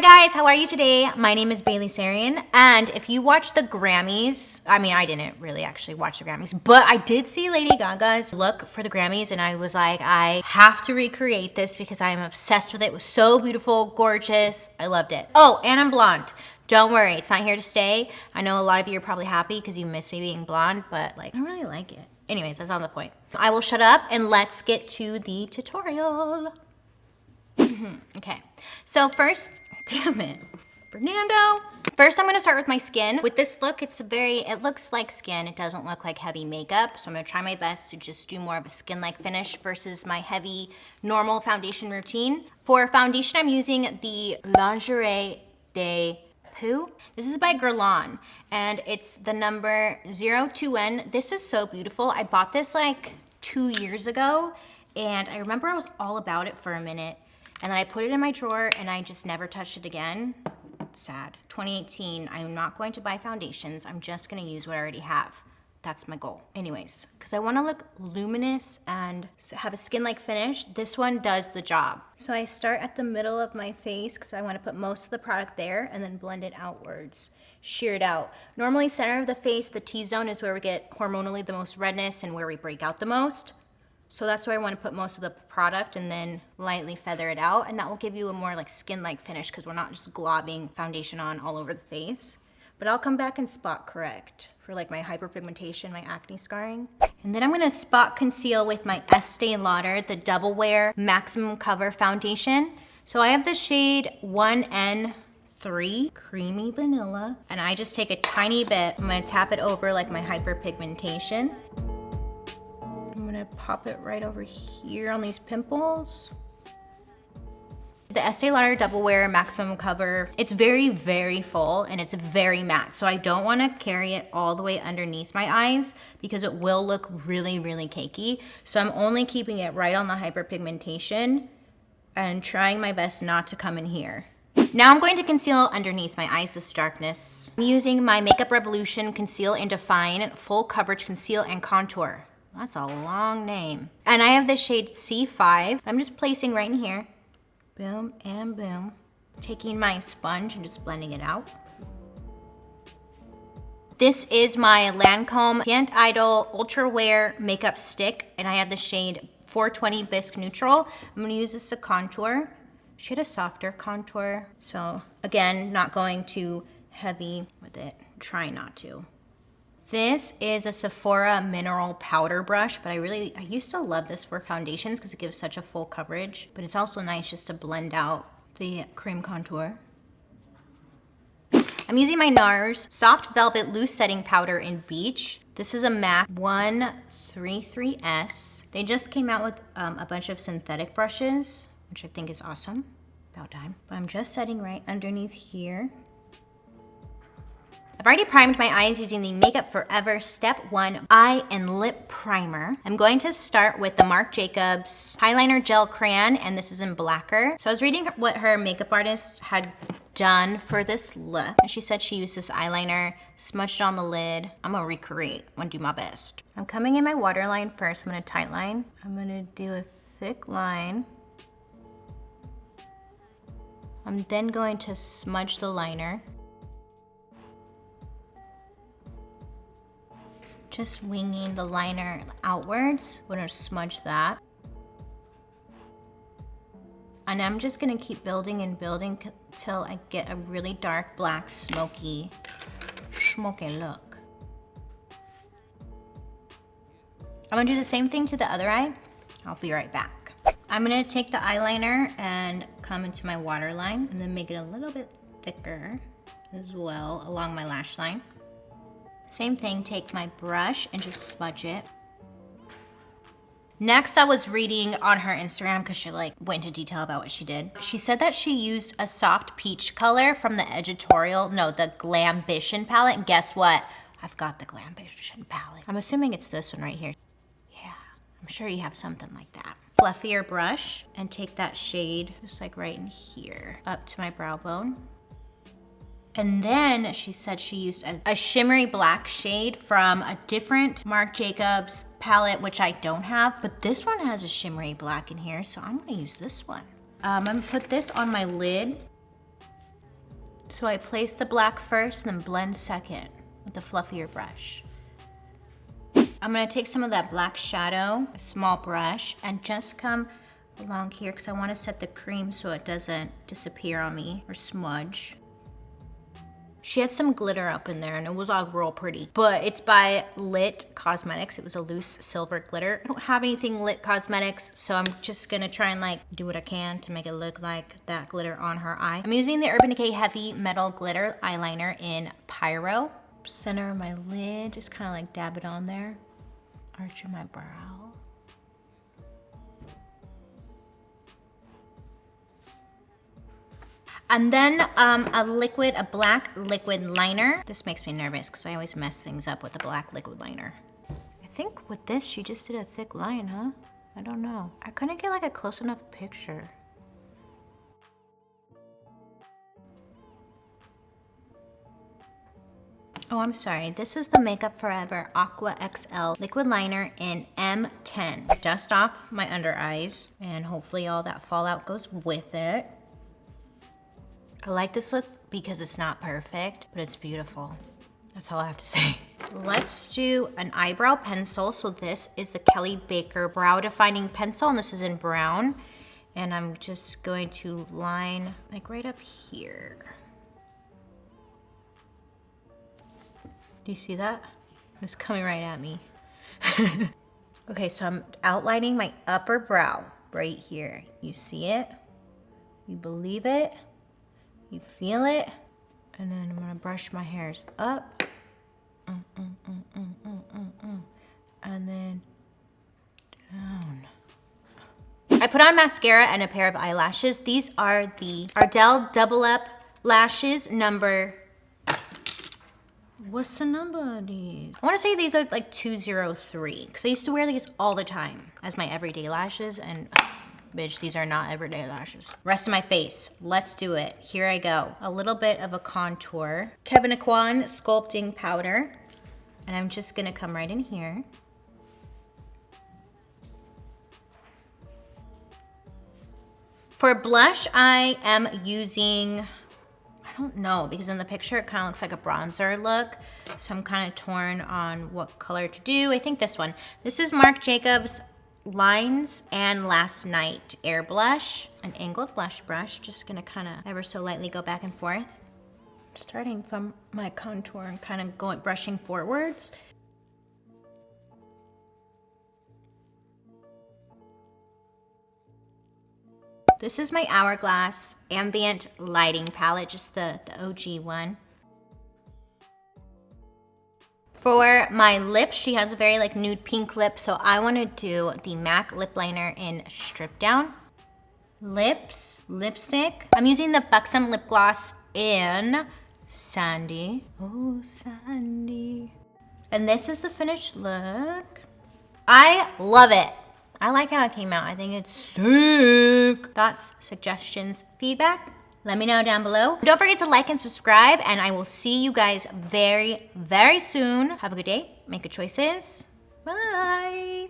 guys, how are you today? My name is Bailey Sarian, and if you watch the Grammys, I mean, I didn't really actually watch the Grammys, but I did see Lady Gaga's look for the Grammys, and I was like, I have to recreate this because I am obsessed with it. It was so beautiful, gorgeous. I loved it. Oh, and I'm blonde. Don't worry, it's not here to stay. I know a lot of you are probably happy because you miss me being blonde, but like, I don't really like it. Anyways, that's not the point. I will shut up and let's get to the tutorial. Okay, so first, damn it, Fernando. First, I'm gonna start with my skin. With this look, it looks like skin. It doesn't look like heavy makeup. So I'm gonna try my best to just do more of a skin-like finish versus my heavy, normal foundation routine. For foundation, I'm using the Lingerie de Poo. This is by Guerlain, and it's the number 02N. This is so beautiful. I bought this like 2 years ago, and I remember I was all about it for a minute. And then I put it in my drawer and I just never touched it again. It's sad. 2018, I'm not going to buy foundations. I'm just gonna use what I already have. That's my goal. Anyways, because I wanna look luminous and have a skin-like finish, this one does the job. So I start at the middle of my face because I wanna put most of the product there and then blend it outwards, shear it out. Normally center of the face, the T-zone is where we get hormonally the most redness and where we break out the most. So that's where I want to put most of the product and then lightly feather it out, and that will give you a more like skin-like finish because we're not just globbing foundation on all over the face. But I'll come back and spot correct for like my hyperpigmentation, my acne scarring. And then I'm gonna spot conceal with my Estee Lauder, the Double Wear Maximum Cover Foundation. So I have the shade 1N3, Creamy Vanilla, and I just take a tiny bit. I'm gonna tap it over like my hyperpigmentation. I'm gonna pop it right over here on these pimples. The Estee Lauder Double Wear Maximum Cover, it's very, very full and it's very matte. So I don't wanna carry it all the way underneath my eyes because it will look really, really cakey. So I'm only keeping it right on the hyperpigmentation and trying my best not to come in here. Now I'm going to conceal underneath my eyes, this darkness. I'm using my Makeup Revolution Conceal and Define Full Coverage Conceal and Contour. That's a long name. And I have the shade C5. I'm just placing right in here. Boom and boom. Taking my sponge and just blending it out. This is my Lancome Can't Idol Ultra Wear Makeup Stick, and I have the shade 420 Bisque Neutral. I'm gonna use this to contour. She had a softer contour. So again, not going too heavy with it. Try not to. This is a Sephora Mineral Powder Brush, but I used to love this for foundations because it gives such a full coverage, but it's also nice just to blend out the cream contour. I'm using my NARS Soft Velvet Loose Setting Powder in Beach. This is a MAC 133S. They just came out with a bunch of synthetic brushes, which I think is awesome. About time. But I'm just setting right underneath here. I've already primed my eyes using the Makeup Forever Step 1 Eye and Lip Primer. I'm going to start with the Marc Jacobs Highliner Gel Crayon, and this is in Blacker. So I was reading what her makeup artist had done for this look. And she said she used this eyeliner, smudged on the lid. I'm gonna recreate, I'm gonna do my best. I'm coming in my waterline first. I'm gonna tight line. I'm gonna do a thick line. I'm then going to smudge the liner. Just winging the liner outwards. I'm gonna smudge that. And I'm just gonna keep building and building till I get a really dark, black, smoky look. I'm gonna do the same thing to the other eye. I'll be right back. I'm gonna take the eyeliner and come into my waterline and then make it a little bit thicker as well along my lash line. Same thing, take my brush and just smudge it. Next, I was reading on her Instagram because she like went into detail about what she did. She said that she used a soft peach color from the the Glambition palette. And guess what? I've got the Glambition palette. I'm assuming it's this one right here. Yeah, I'm sure you have something like that. Fluffier brush and take that shade just like right in here up to my brow bone. And then she said she used a shimmery black shade from a different Marc Jacobs palette, which I don't have, but this one has a shimmery black in here, so I'm gonna use this one. I'm gonna put this on my lid. So I place the black first and then blend second with a fluffier brush. I'm gonna take some of that black shadow, a small brush, and just come along here because I want to set the cream so it doesn't disappear on me or smudge. She had some glitter up in there and it was all real pretty, but it's by Lit Cosmetics. It was a loose silver glitter. I don't have anything Lit Cosmetics, so I'm just gonna try and like do what I can to make it look like that glitter on her eye. I'm using the Urban Decay Heavy Metal Glitter Eyeliner in Pyro. Center of my lid, just kind of like dab it on there. Arch of my brow. And then a black liquid liner. This makes me nervous because I always mess things up with a black liquid liner. I think with this, she just did a thick line, huh? I don't know. I couldn't get like a close enough picture. Oh, I'm sorry. This is the Makeup Forever Aqua XL liquid liner in M10. Dust off my under eyes and hopefully all that fallout goes with it. I like this look because it's not perfect, but it's beautiful. That's all I have to say. Let's do an eyebrow pencil. So this is the Kelly Baker Brow Defining Pencil, and this is in brown. And I'm just going to line like right up here. Do you see that? It's coming right at me. Okay, so I'm outlining my upper brow right here. You see it? You believe it? You feel it? And then I'm gonna brush my hairs up. And then down. I put on mascara and a pair of eyelashes. These are the Ardell Double Up Lashes number. What's the number of these? I wanna say these are like 203, because I used to wear these all the time as my everyday lashes, and bitch, these are not everyday lashes. Rest of my face, let's do it. Here I go. A little bit of a contour. Kevyn Aucoin Sculpting Powder. And I'm just gonna come right in here. For blush, I am using, I don't know, because in the picture it kind of looks like a bronzer look. So I'm kind of torn on what color to do. I think this one. This is Marc Jacobs Lines and Last Night Air Blush, an angled blush brush. Just gonna kind of ever so lightly go back and forth. Starting from my contour and kind of going brushing forwards. This is my Hourglass Ambient Lighting Palette, just the OG one. For my lips, she has a very like nude pink lip, so I want to do the MAC lip liner in Strip Down. Lips, lipstick. I'm using the Buxom lip gloss in Sandy. Oh, Sandy. And this is the finished look. I love it. I like how it came out. I think it's sick. Thoughts, suggestions, feedback? Let me know down below. Don't forget to like and subscribe, and I will see you guys very, very soon. Have a good day. Make good choices. Bye.